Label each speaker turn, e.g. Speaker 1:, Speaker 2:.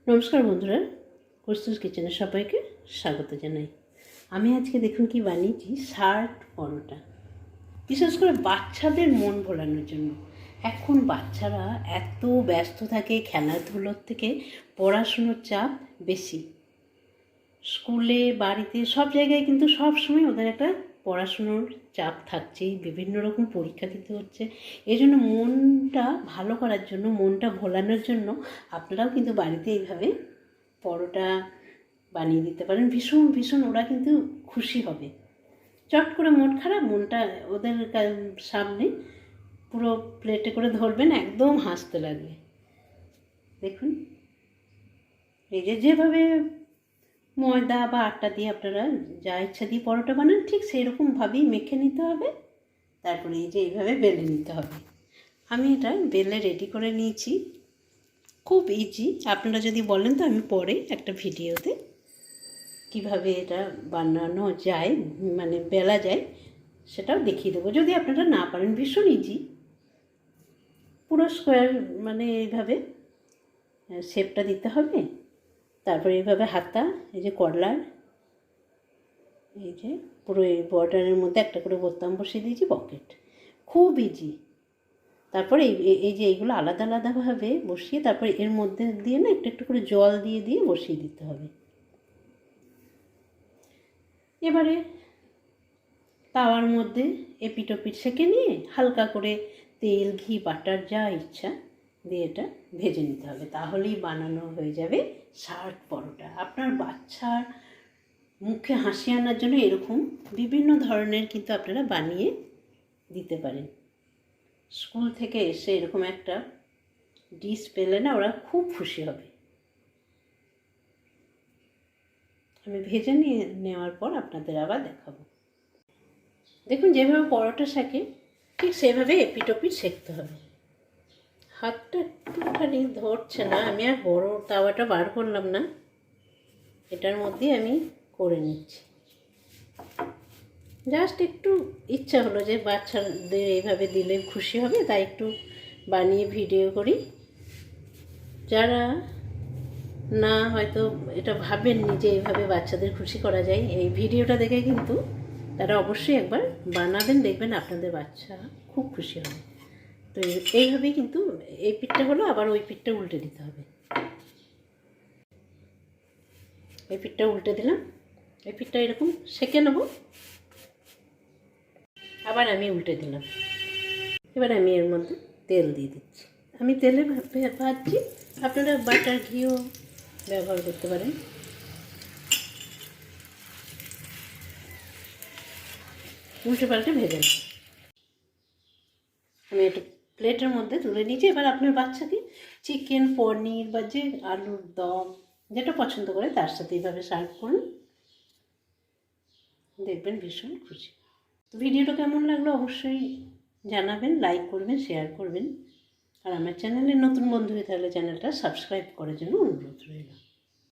Speaker 1: নমস্কার বন্ধুরা, কস্তুরস কিচেনে সবাইকে স্বাগত জানাই। আমি আজকে দেখুন কি বানিয়েছি, শার্ট পরোটা। বিশেষ করে বাচ্চাদের মন ভোলানোর জন্য। এখন বাচ্চারা এত ব্যস্ত থাকে, খেলাধুলোর থেকে পড়াশুনোর চাপ বেশি। স্কুলে, বাড়িতে, সব জায়গায় কিন্তু সব সময় ওদের একটা পড়াশুনোর চাপ থাকছেই, বিভিন্ন রকম পরীক্ষা দিতে হচ্ছে। এই জন্য মনটা ভালো করার জন্য, মনটা ভোলানোর জন্য আপনারাও কিন্তু বাড়িতে এইভাবে পরোটা বানিয়ে দিতে পারেন। ভীষণ ভীষণ ওরা কিন্তু খুশি হবে। চট করে মন খারাপ, মনটা ওদের সামনে পুরো প্লেটে করে ধরবেন, একদম হাসতে লাগবে। দেখুন, এই যেভাবে ময়দা বা আটা দিয়ে আপনারা যা ইচ্ছা দিয়ে পরোটা বানান, ঠিক সেই রকমভাবেই মেখে নিতে হবে। তারপরে এই যে এইভাবে বেলে নিতে হবে। আমি এটা বেলে রেডি করে নিয়েছি, খুব ইজি। আপনারা যদি বলেন তো আমি পরে একটা ভিডিওতে কিভাবে এটা বানানো যায়, মানে বেলা যায়, সেটাও দেখিয়ে দেবো যদি আপনারা না পারেন। ভীষণ ইজি, পুরো স্কোয়ার মানে এইভাবে শেপটা দিতে হবে। তারপরে এইভাবে হাতা, এই যে করলার, এই যে পুরো এই বর্ডারের মধ্যে একটা করে বোতাম বসিয়ে দিয়েছি, পকেট। খুব ইজি। তারপরে এই যে এইগুলো আলাদা আলাদাভাবে বসিয়ে তারপরে এর মধ্যে দিয়ে না একটু একটু করে জল দিয়ে দিয়ে বসিয়ে দিতে হবে। এবারে তাওয়ার মধ্যে এপিট ওপিট সেঁকে নিয়ে হালকা করে তেল, ঘি, বাটার যা ইচ্ছা দিয়ে এটা ভেজে নিতে হবে। তাহলেই বানানো হয়ে যাবে শার্ট পরোটা। আপনার বাচ্চার মুখে হাসি আনার জন্য এরকম বিভিন্ন ধরনের কিন্তু আপনারা বানিয়ে দিতে পারেন। স্কুল থেকে এসে এরকম একটা ডিশ পেলে না ওরা খুব খুশি হবে। আমি ভেজে নেওয়ার পর আপনাদের আবার দেখাবো। দেখুন, যেভাবে পরোটা সেঁকে ঠিক সেভাবে এপিট ওপিট সেঁকতে হবে। হাতটা একটুখানি ধরছে না, আমি আর বড় তাওয়াটা বার করলাম না, এটার মধ্যেই আমি করে নিচ্ছি। জাস্ট একটু ইচ্ছা হলো যে বাচ্চাদের এইভাবে দিলে খুশি হবে, তাই একটু বানিয়ে ভিডিও করি। যারা না হয়তো এটা ভাবেননি যে এইভাবে বাচ্চাদের খুশি করা যায়, এই ভিডিওটা দেখে কিন্তু তারা অবশ্যই একবার বানাবেন, দেখবেন আপনাদের বাচ্চা খুব খুশি হবে। তো এইভাবেই কিন্তু এই পিঠটা হলো, আবার ওই পিঠটা উল্টে দিতে হবে। এই পিঠটা উল্টে দিলাম, এই পিঠটা এরকম সেঁকে নেব, আবার আমি উল্টে দিলাম। এবার আমি এর মধ্যে তেল দিয়ে দিচ্ছি। আমি তেলে ভাজছি, আপনারা বাটার, ঘিও ব্যবহার করতে পারেন। উল্টে পাল্টে ভেজে নেব। আমি একটু প্লেটের মধ্যে তুলে নিয়েছি। এবার আপনার বাচ্চাকে চিকেন, পনির বা যে আলুর দম যেটা পছন্দ করে তার সাথে এইভাবে সার্ভ করুন, দেখবেন ভীষণ খুশি। ভিডিওটা কেমন লাগলো অবশ্যই জানাবেন, লাইক করবেন, শেয়ার করবেন। আর আমার চ্যানেলে নতুন বন্ধু হয়ে থাকলে চ্যানেলটা সাবস্ক্রাইব করার জন্য অনুরোধ রইল।